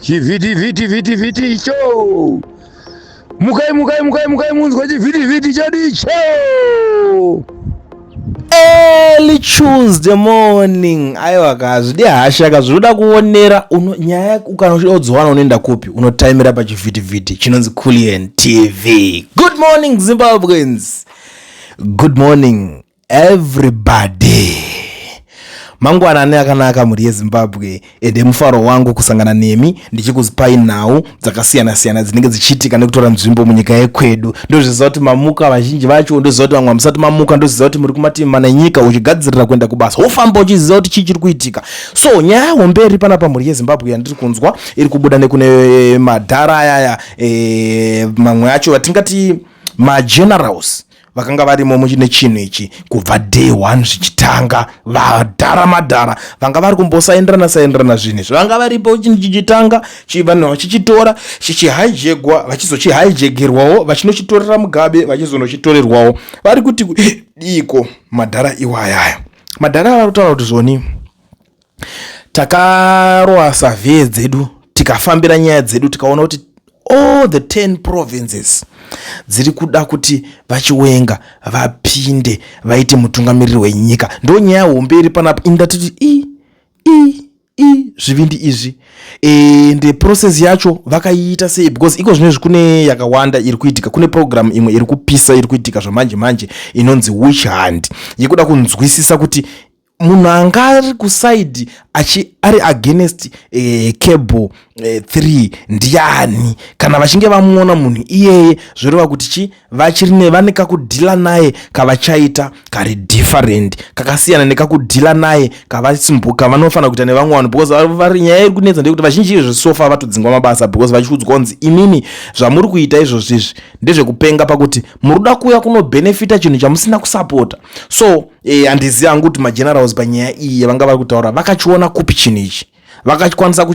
Chiviti show. Mukai munzwa chiviti chadicho. Early Tuesday morning. Aiwa kazi ndi hasha kazi unoda kuonera nyaya ukanodzwana unoenda kupi unotimira pa chiviti chinonzi Kulien TV. Good morning Zimbabweans. Good morning everybody. Mangwana ane akanaka muri yeZimbabwe ende mufaro wangu kusangana nemi ndichikuzipai nhau dzakasiyana dzinenge dzichiitika nekutora nzvimbo munyika yekwedu. Ndozviziva kuti mamuka vazhinji vacho, ndoziva kuti vamwe musati mamuka, ndoziva kuti muri kumativi mana enyika uchigadzirira kuenda kubasa wofamba uchiziva kuti chii chiri kuitika. So nyaya homberi panapa muri yeZimbabwe yandiri kunzwa iri kubuda nekune madhara ayaya mamwe acho vatingati magenerals vakanga varimo muchine chinhu ichi kubva day 1 zvichitanga. Madhara vanga vari kumbosaenderana zvinhu zvanga varipo chichitanga vanhu vachichitora chichihijegwa vachizochihijegerwawo vachinochitorera mugabe vachizonochitorerwawo vari kuti diko madhara iwayaya. Madhara vari kutaura kuti zvoni takaroa survey dzedu tikafambira nyaya dzedu tikaona kuti all the 10 provinces dziri kuda kuti vachiwenga vapinde vaite mutungamiriri wenyika. Ndo nyaya hombe iri panapa indatiti zvivindi izvi ende process yacho vakaita sei, because iko zvinezvi kune yakawanda iri kuitika. Kune program imwe iri kupisa iri kuitika zvamanje inonzi witch hunt yekuda kunzwisisa kuti munhu anga ari kusaidi ari against cable 3 ndiani, kana vachinge vamuona munhu iyeye zvoreva kuti vane kakudhila naye kavachaita kari different kakasiyana nekakudhila naye kavasimbuka vanofana kuita nevamwe vanhu, because vari nyaya iri kunetsa ndekuti vazhinji izvo sofa vatodzingwa mabasa because vachiudzwa kunzi imimi zvamuri kuita izvozvizvi ndezvekupenga pakuti muri kuda kuuya kunobenefita chinhu chamusina kusapota. So handiziva hangu kuti magenerals panyaya iyi yavanga vari kutaura vakachiona kupi chinhu ichi, vakakwanisa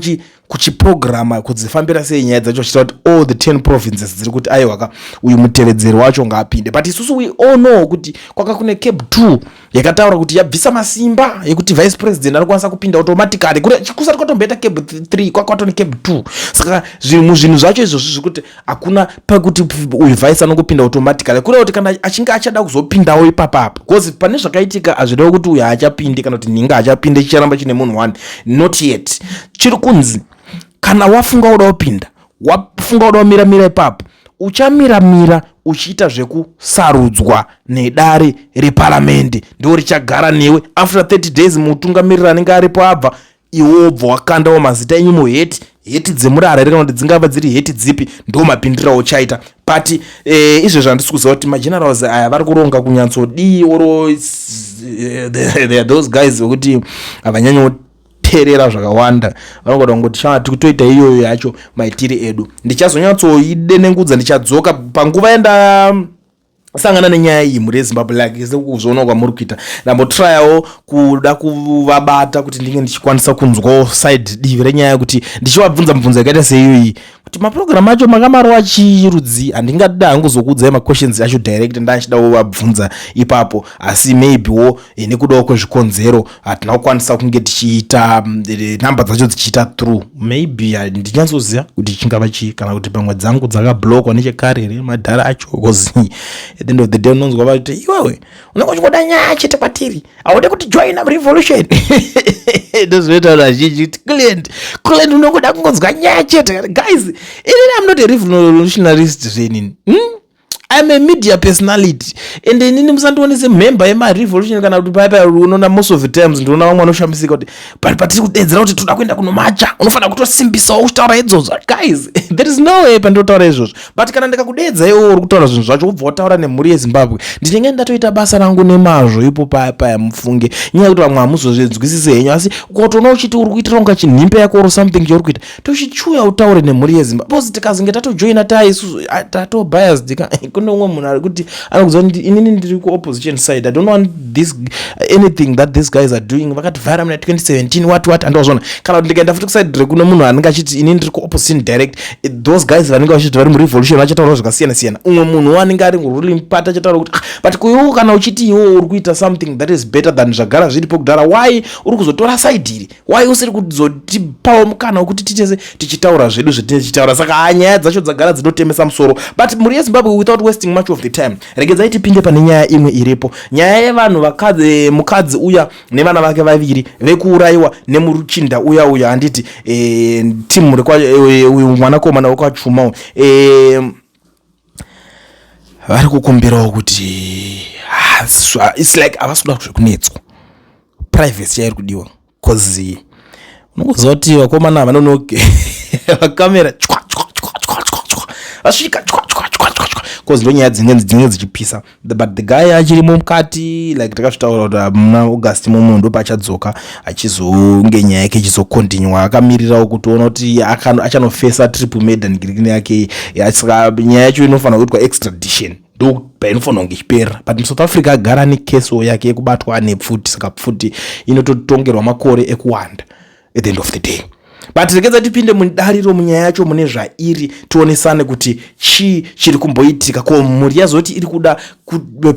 kuchiprograma kudzifambira sei nyaya dzacho vachitaura kuti all the 10 provinces dziri kuti aiwaka uyu mutevedzeri wacho ngaapinde. But isusu we all know kuti kwaka kune cable 2 yakataura kuti yabvisa masimba yekuti vice president anokwanisa kupinda automatically kusati kwatomboita cable 3 kwakatone cable 2. Saka zvinhu zvacho izvozvo zvekuti hakuna pakuti uyu vice anongopinda automatically kureva kuti kana achinge achada kuzopindawo ipapapo, because pane zvakaitika hazvirevo kuti uyu haachapindi kana kuti ninga haachapinde chicharamba chine munhu 1 not yet. Chiri kunzi kana wafunga uda kupinda, wafunga uda kumiramira ipapo, uchamiramira uchiita zvekusarudzwa nedare reparamende ndo richagara newe. After 30 days mutungamiriri anenge aripo abva, iwe obva wakandawo mazita enyumo heti dzemurara kana kuti dzingava dziri heti dzipi ndo mapindiriro uchaita. But izvo zvandisi kuziva kuti magenerals aya vari kuronga kunyatsodii oro they are those guys vekuti havanyanyo terera zvakawanda, vanogoda kungoti toita iyoyo yacho maitiri edu. Ndichazonyatsoidenengudza ndichadzoka panguva yenda sangana nenyaya iyi muri yeZimbabwe like sekuzviona kwamuri kuita ndambotrayawo kuda kuvabata kuti ndinge ndichikwanisa kunzwawo side divi renyaya kuti ndichivabvunza mibvunzo yakaita seiyoyi kuti maprogram acho makamarowa chirudzi. Handingada hangu zokuudzai maquestions acho direct ndachida kuvabvunza ipapo, asi maybewo nekudawo kwezvikonzero hatina kukwanisa kunge tichiita namba dzacho dzichiita through. Maybe handinyazoziva kuti chingava chii kana kuti pamwe dzangu dzakablokwa nechekare madhara acho, because at the end of the day unonzwa vati iwewe unenge uchingoda nyaya chete kwatiri, haudi kuti join a revolution. Ndozvoita vazhinji kuti Kulien unongoda kungonzwa nyaya chete. Guys, I'm not a revolutionarist zvenini. I'm a media personality and nini musandionese member yemarevolution kana kuti paipa unoona most of the times ndinoona vamwe vanoshamisika kuti patiri kudedzera kuti toda kuenda kunomacha unofana kutosimbisawo uchitaura idzozvo. Guys, there is no way pandotaura izvozvo. But kana ndikakudedza iwo uri kutaura zvinhu zvacho ubva wataura nemhuri yeZimbabwe, ndinenge ndatoita basa rangu nemazvo ipo paya mufunge. Nyaya yekuti vamwe hamuzozvinzwisise henyu, asi ukatoona uchiti uri kuitira kunga chinhimbe yako or something chauri kuita tochichuya utaure nemhuri yeZimbabwe, because tikazonge tatojoina isusu tato biased kune umwe munhu ari kuti anokuziva kuti inini ndiri kuopposition side, I don't want this anything that these guys are doing. Vakati vhara muna 2017 what andozvona kana kuti ndikaenda futi kuside rekuno munhu anenge achiti inini ndiri kuopposition direct, those guys vanenge vachiti vari murevolution vachataura zvakasiyana siyana. Umwe munhu anenge ari ruling party achataura kuti but kuiwo kana uchiti iwo uri kuita something that is better than zvagara zviripo kudhara, why uri kuzotora side iri, why usiri kuzotipawo mukana wekuti tichese tichitaura zvedu zvetinochitaura. Saka nyaya dzacho dzagara dzinotemesa musoro. But muri yeZimbabwe, without wasting much of the time, regedzai tipinde pane nyaya imwe iripo, nyaya yevanhu mukadzi uya nevana vake vaviri vekuurayiwa nemuruchinda uya handiti timu uyu mwanakomana wekwachumawo vari kukumbirawo kuti it's like havasi kuda zvekunetswa, privacy yairi kudiwa, cause unokuziva kuti vakomana vanonoge vakamera vasvika cause ndo nyaya dzinenge dzichipisa. But the guy achirimo mukati, like takazvitaura kuti muna August momo ndo pachadzoka achizonge nyaya yake ichizokontinywa, akamirirawo kutoona kuti achanofesa triple maiden green yake. Saka nyaya yacho inofanira kuitwa extradition, ndo painofanira kunge ichipera. But muSouth Africa agara nekeso yake yekubatwa nepfuti, saka pfuti inototongerwa makore ekuwanda at the end of the day. But rekedza tipinde mudariro munyaya yacho mune zvairi, tionesane kuti chiri kumboitika, ko mhuri yazoti iri kuda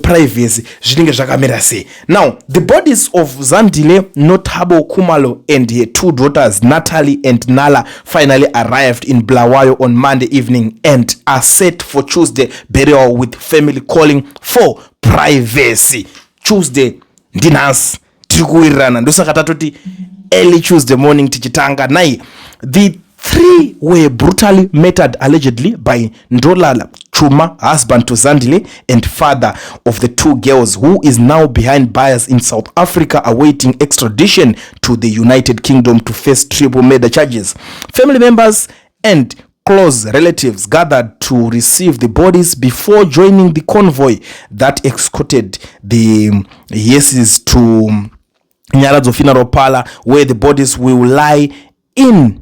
privacy zvinenge zvakamira sei. Now the bodies of Zandile, Notabo Khumalo and her two daughters Natalie and Nala finally arrived in Bulawayo on Monday evening and are set for Tuesday burial, with family calling for privacy. Tuesday ndinhasi tiri kuwirirana, ndosaka tatoti early Tuesday morning tichitanga nai. The three were brutally murdered allegedly by Ndolala Chuma, husband to Zandile and father of the two girls, who is now behind bars in South Africa awaiting extradition to the United Kingdom to face triple murder charges. Family members and close relatives gathered to receive the bodies before joining the convoy that escorted the Yeses to Nyaradzo Funeral Parlor, where the bodies will lie in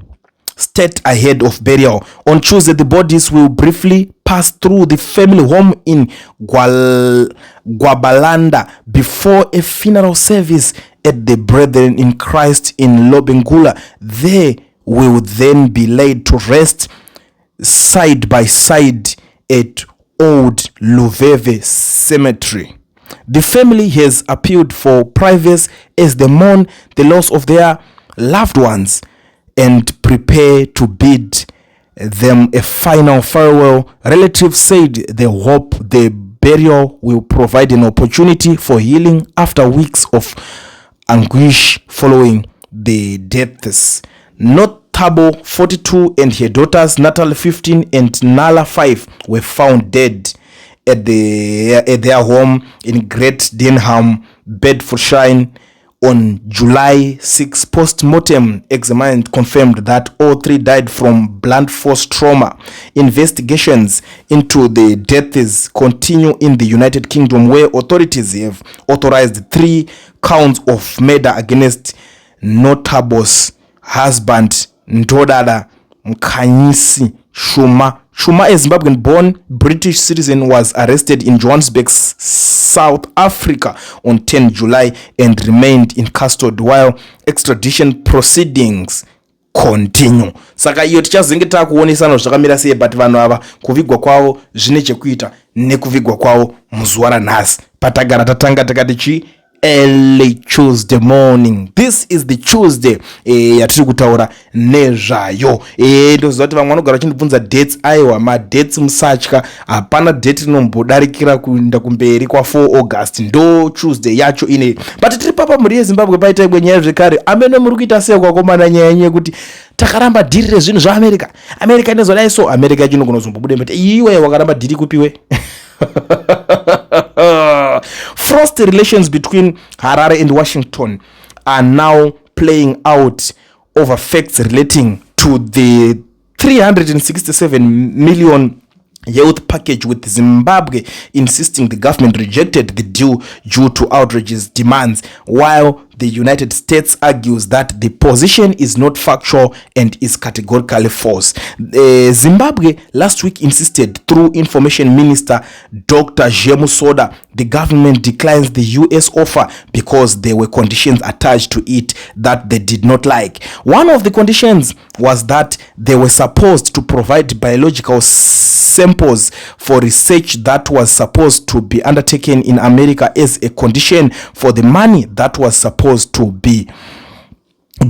state ahead of burial. On Tuesday, the bodies will briefly pass through the family home in Gwabalanda before a funeral service at the Brethren in Christ in Lobengula. They will then be laid to rest side by side at Old Luveve Cemetery. The family has appealed for privacy as they mourn the loss of their loved ones and prepare to bid them a final farewell. Relatives said they hope the burial will provide an opportunity for healing after weeks of anguish following the deaths. Notabo 42 and her daughters Natalie 15 and Nala 5 were found dead at their home in Great Denham, Bedfordshire on July 6. Post-mortem examination confirmed that all three died from blunt force trauma. Investigations into the deaths continue in the United Kingdom, where authorities have authorized 3 counts of murder against Notabo's husband Ndodada Mkhanyisi Shuma. Shuma, a Zimbabwean-born British citizen, was arrested in Johannesburg, South Africa on 10 July and remained in custody while extradition proceedings continue. Saka iyo tichazenge takuonesana zvakamira sei, but vanhu ava kuvigwa kwavo zvine chekuita nekuvigwa kwavo muzuva ranhasi. Patagara tatanga takati chi early Tuesday morning. This is the Tuesday yatiri kutaura nezvayo. Ndoziva kuti vamwe vanogara vachindibvunza dates. Aiwa, madates musatya, hapana date rinombodarikira kuenda kumberi kwa 4 August. Ndo Tuesday yacho ine. But tiri papa muri yeZimbabwe paita imwe nyaya zvekare. Amene muri kuita sei kwakomana nyaya yekuti takaramba dhiri rezvinhu zvaAmerica. America inozodai so. America yacho kunozombobude mbete. Iwe wakaramba dhiri kupiwe. Frost relations between Harare and Washington are now playing out over facts relating to the $367 million youth package, with Zimbabwe insisting the government rejected the deal due to outrageous demands, while the United States argues that the position is not factual and is categorically false. Zimbabwe last week insisted through Information Minister Dr. Jemusoda the government declines the US offer because there were conditions attached to it that they did not like. One of the conditions was that they were supposed to provide biological samples for research that was supposed to be undertaken in America as a condition for the money that was supposed to be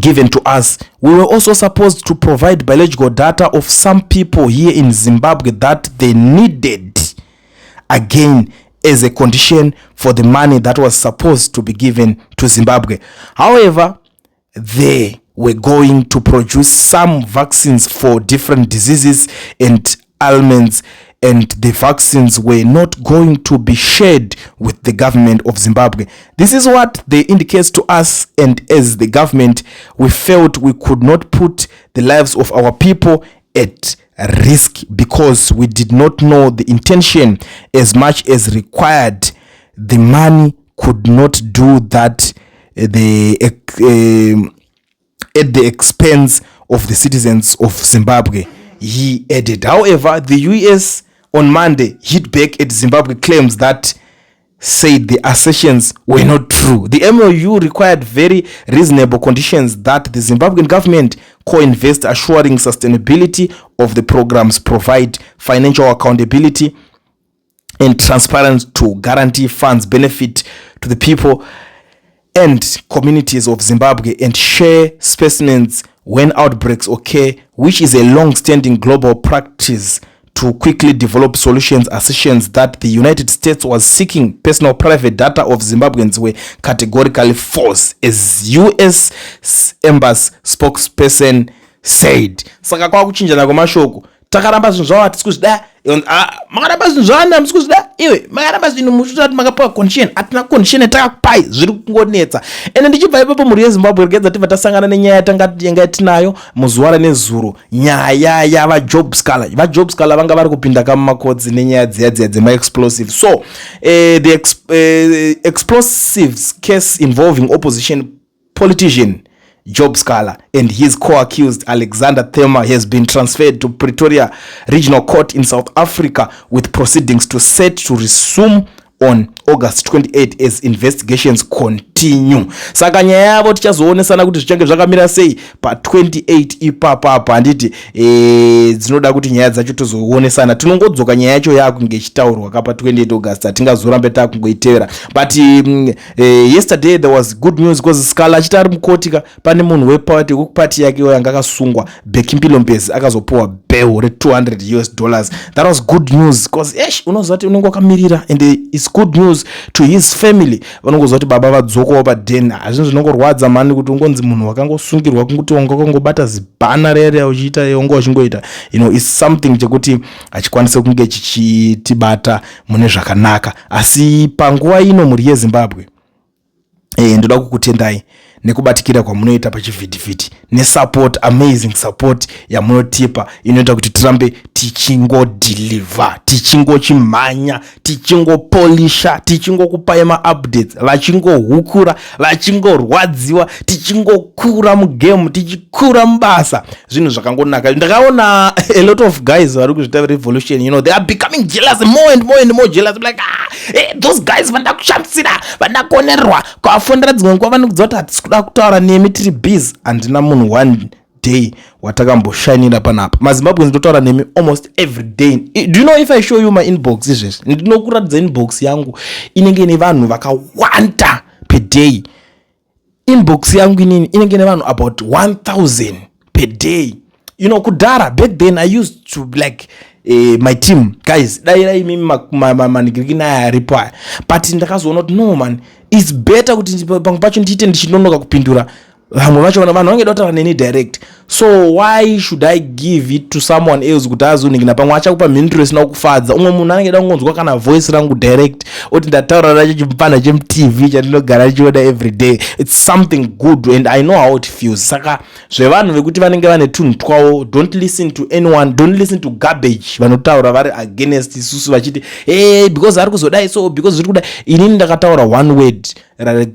given to us. We were also supposed to provide biological data of some people here in Zimbabwe that they needed, again as a condition for the money that was supposed to be given to Zimbabwe. However, they were going to produce some vaccines for different diseases and ailments, and the vaccines were not going to be shared with the government of Zimbabwe. This is what they indicate to us, and as the government, we felt we could not put the lives of our people at risk because we did not know the intention as much as required. The money could not do that at the expense of the citizens of Zimbabwe, he added. However, the US on Monday hit back at Zimbabwe claims that said the assertions were not true. The MOU required very reasonable conditions that the Zimbabwean government co-invest, assuring sustainability of the programs, provide financial accountability and transparency to guarantee funds benefit to the people and communities of Zimbabwe, and share specimens when outbreaks occur, which is a long-standing global practice to quickly develop solutions. Assertions that the United States was seeking personal private data of Zimbabweans were categorically false, as US Embassy spokesperson said. Saka kwa kuchinjana kwa mashoko takaramba zvinhu zvavo hatisi kuzvida, makaramba zvinhu zvavanda hamisi kuzvida, iwe makaramba zvinhu muchitati makapiwa condition, hatina condition yatakakupai, zviri kungonetsa. Ende ndichibva ipapo mhuri yeZimbabwe regedza tibva tasangana nenyaya yanga tinayo muzuva ranezuro, nyaya yavajob scholar. Vajob scholar vanga vari kupinda kamumakodzi nenyaya dziya dzema-explosive. So the explosives case involving opposition politician Job Scholar and his co-accused Alexander Thema has been transferred to Pretoria Regional Court in South Africa, with proceedings set to resume on August 28 as investigations continue. Saka nyaya yavo tichazoonesana kuti zvichange zvakamira sei pa 28 ipapa. Handiti dzinoda kuti nyaya dzacho tozoonesana. Tinongodzoka nyaya yacho yakunge ichitaurwa kapa 28 August, atingazorambe takungoitevera. But yesterday there was good news because Scala achita ari mukotika pane munhu wepati wekupati yake yanga akasungwa Bekimpilompezi akazopuwa bail re $200. That was good news because unozati unenge wakamirira, and it's good news to his family. Vanongozati baba vadzokawo padeni. Hazvinhu zvinongorwadza mani kuti ungonzi munhu wakangosungirwa kunguti wanga wakangobata zibhana rere uchiita wanga uchingoita, it's something chekuti achikwanise kunge chichitibata mune zvakanaka. Asi panguva ino muri yeZimbabwe ndoda kukutendai nekubatikira kwamunoita pachivhitivhiti nesupport, amazing support yamunotipa inoita kuti tirambe tichingodeliver, tichingochimhanya, tichingopolisha, tichingokupai maupdates, vachingohukura, vachingorwadziwa, tichingokura mugame, tichikura mubasa. Zvinhu zvakangonaka. Ndakaona a lot of guys vari kuzvita revolution, they are becoming jealous, more and more and more jealous. Like, those guys vanda kushamsira, vanda kuonerwa kwafondera dzimwe nguva vanokudza kuti kuda kutaura nemi tiri busy. Handina munhu one day watakamboshinira panapa. maZimbabweans ndotaura nemi almost every day. Do you know if I show you my inbox izvezvi ndinokuratidza inbox yangu inenge ine vanhu vakawanda per day. Inbox yangu inini inenge ine vanhu about 1000 per day. Kudhara back then I used to like my team guys dairai mimi manigiriki reply, but ndakazoona kuti no man, it's better kuti pangu pacho ndiite ndichinonoka kupindura vamwe vacho vanhu vangeda kutaura neni direct. So why should I give it to someone else kuti azoningina pamwe achakupa mhinduro isina kufadza? Umwe munhu anenge da kungonzwa kana voice rangu direct oti ndataura nacho chimupana chemutv chandinogara ndichiona every day. It's something good and I know how it feels. Saka zvevanhu vekuti vanenge vane tunhu twavo, don't listen to anyone, don't listen to garbage vanotaura vari against isusu vachiti hey because ari kuzodai so because zviri kudai. Inini ndakataura one word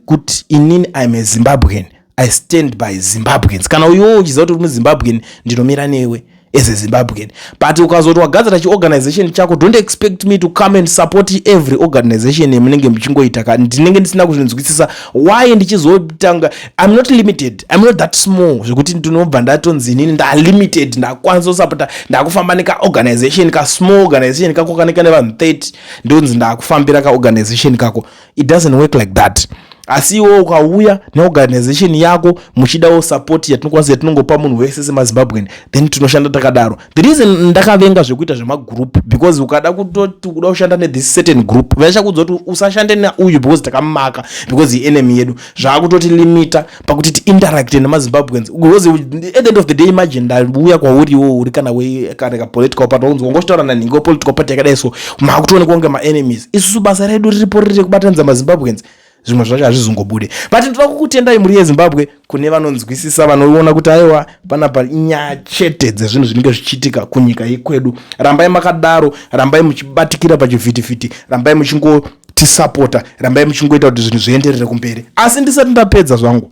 kuti inini I'm a Zimbabwean, I stand by Zimbabweans. Kana uyo uchiziva kuti uri muZimbabwean ndinomira newe as a Zimbabwean. But ukazoti wagadzira chiorganization chako, don't expect me to come and support every organization yemunenge muchingoita. Ndinenge ndisina kuzvinzwisisa why ndichizotanga. I'm not limited, I'm not that small zvekuti ndinobva ndatonzi inini ndalimited ndakwanisa kusapota ndakufamba neka organization ka small organization kako kaneka nevanhu 30 ndonzi ndakufambira ka organization kako. It doesn't work like that. Asi iwo ukauya neorganization yako muchidawo support yatinokwanisa yatinongopa munhu wese semaZimbabwean, then tinoshanda takadaro. The reason ndakavenga zvekuita zvemagroup because ukada kutoti kuda kushanda nethis certain group vachakuudza kuti usashande nauyu because takamaka because enemy yedu, zvakutoti limita pakuti tiinteract nemaZimbabweans because at the end of the day imagine ndauya kwauriwo uri kana kana political party unzwa ngoshtaura naningo political party yakadai so makutoone kunge ma-enemies. Isusu basa redu riripo riri kubatanidza maZimbabweans, zvimwe zvacho hazvizongobude. But ndoda kukutendai muri yeZimbabwe kune vanonzwisisa vanoona kuti aiwa panapa inyaya chete dzezvinhu zvinenge zvichiitika kunyika yekwedu. Rambai makadaro, rambai muchibatikira pachivhitivhiti, rambai muchingotisapota, rambai muchingoita kuti zvinhu zvienderere kumberi. Asi ndisati ndapedza zvangu,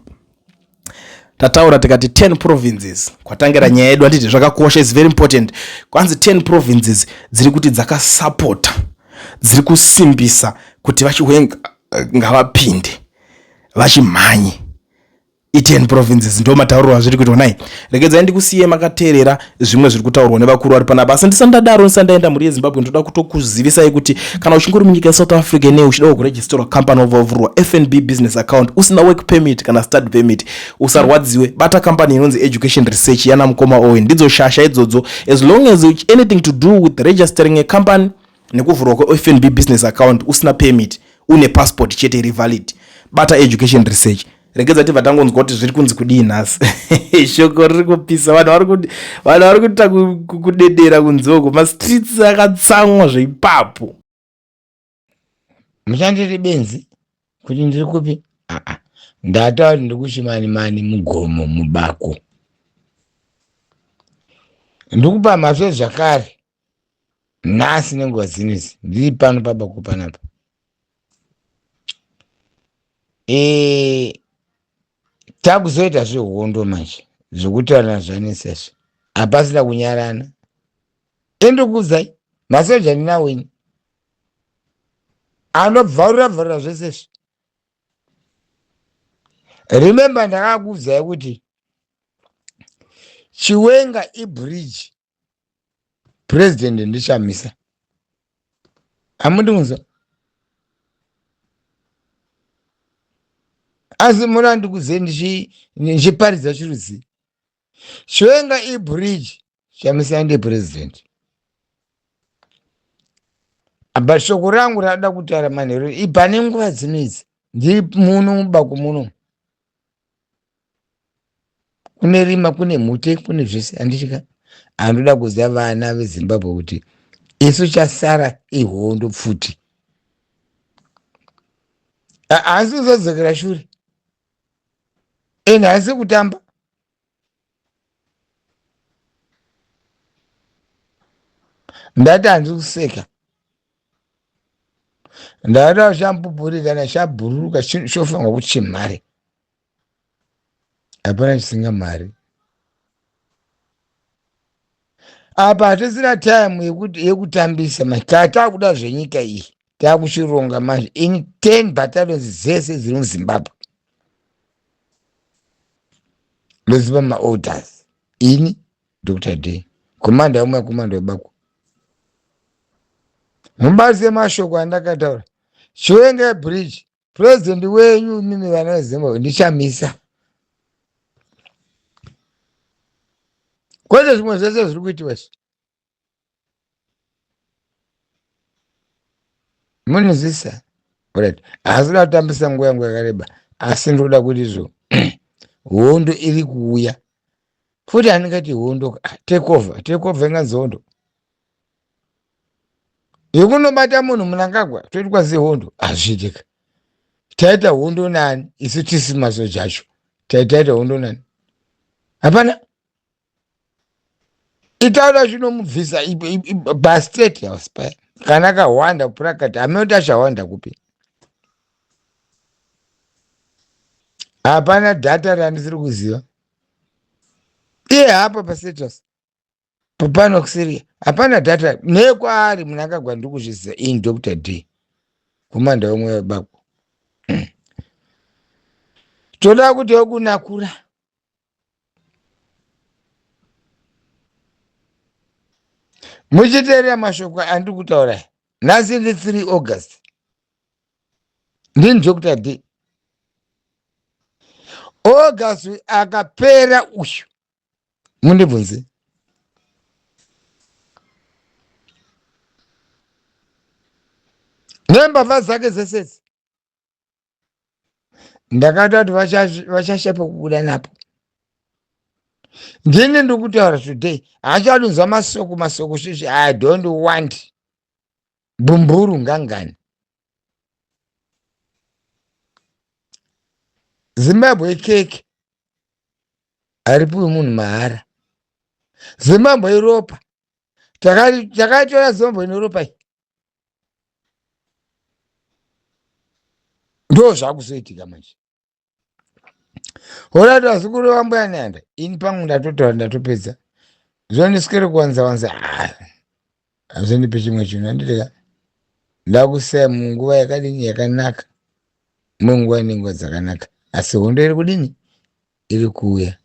tataura tikati 10 provinces kwatangira nyaya yedu, handiti zvakakosha, is very important. Kwanzi 10 provinces dziri kuti dzakasapota, dziri kusimbisa kuti vachiwenga ngavapinde vachimhanye. I10 provinces ndo mataurwa zviri kuti onai. Regedzai ndikusiye makateerera zvimwe zviri kutaurwa nevakuru vari panapa. Asi ndisandadaro ndisandaenda muri yeZimbabwe ndoda kutokuzivisai kuti kana uchingori munyika yeSouth Africa ne uchida kuregisterwa company ovavhurwa FNB business account usina work permit kana study permit usarwadziwe. Bata company inonzi Education Research yana mukoma Owen, ndidzo shasha idzodzo. As long as anything to do with registering a company nekuvhurwa kweFNB business account usina permit, une passport chete iri valid, bata Education Research. Regedza kuti vatangonzwa kuti zviri kunzi kudii nhasi. Shoko riri kupisa, vanhu vari kuita kudedera kunzoko, mastreets akatsamwa zveipapo. Muchandiri benzi kuti ndiri kupi? Ndataura ndiri kuchimani mugomo mubako. Ndikupa maswe zvakare nhasi nenguva dzinezi ndiri pano pabako panapa. Takuzoita zvehondo manje zvokutaurana zvanesezvo hapasina kunyarana. Endokuzai masoja ndinaweni anobvarura zvesezvo. Remember ndakakuzai kuti Chiwenga ibridge president ndichamisa. Hamundi kunzwa? Asi muna ndikuzei ndichiparidza chiruzi. Chiwenga ibridge chamisa ndi president. Aba shoko rangu rada kutaura manheru ipane nguva dzinedzi ndiri muno mubako muno. Kune rima, kune mhute, kune zvese handichika. Anoda kuziva vana veZimbabwe kuti isu chasara ihondo pfuti. Asi uzodzokera shure. Nhasi kutamba. Ndati handisi kuseka. Ndada shampupuri kana shabhururuka shofanga kuti chimhare. Hapana chisinga mari. Apa hatisina time yekutambisa manje. Takuda zvenyika iyi. Takuchironga manje. In 10 battalions zese ziri muZimbabwe. Loziva ma-orders. Ini, Dr. D. Komanda umwe komanda webako. Mubazi mashoko andakataura. Chiwenga bridge. President wenyu mimi vana veZimbabwe ndichamisa. Kwete zvimwe zvese zviri kuitiwa izvi. Munozvisa. Alright. Asina kutambisa nguva yangu yakareba. Asi ndoda kuti izvo hondo iri kuuya. Futi handingati hondo take over inganzi hondo. Yekunobata munhu Mnangagwa toitwa sehondo hazviitika. Taita hondo nani isu tisi masoja acho. Taita hondo nani? Hapana. Itaura zvinomubvisa pastate house paya. Kana akahwanda kuprakati hameoti achahwanda kupi. Hapana data randisiri kuziva. Iye hapa pastate house. Pano kusiria. Hapana data nekwaari Mnangagwa ndiri kuzviziva ini Dr. D. Kumanda wemwe webako. Toda kuti yokunakura. Muchiteerera mashoko andiri kutaura. Nhasi ndi 3 August. Ndini Dr. D. August akapera uyu. Mundibvunze. Nembavha dzake dzese. Ndakati vachashepa kubuda napo. Ndini ndiri kutaura today. Hachadunzwa masoko shishi. I don't want bumburu ngangani. Zimbabwe cake haripuwi munhu mahara. Zimbabwe ropa. Takaitora Zimbabwe neropa iyi. Ndo zvakuzoitika manje. Orati wazukuru wambuya Nyanda. Ini pangu ndatotaura ndatopedza. Zvoniswere kuwanza hazvindipe chimwe chinhu handiteka. Ndakusaya munguva yakadini yakanaka. Munguva nenguva dzakanaka. Asi hondo iri kudini? Iri kuuya.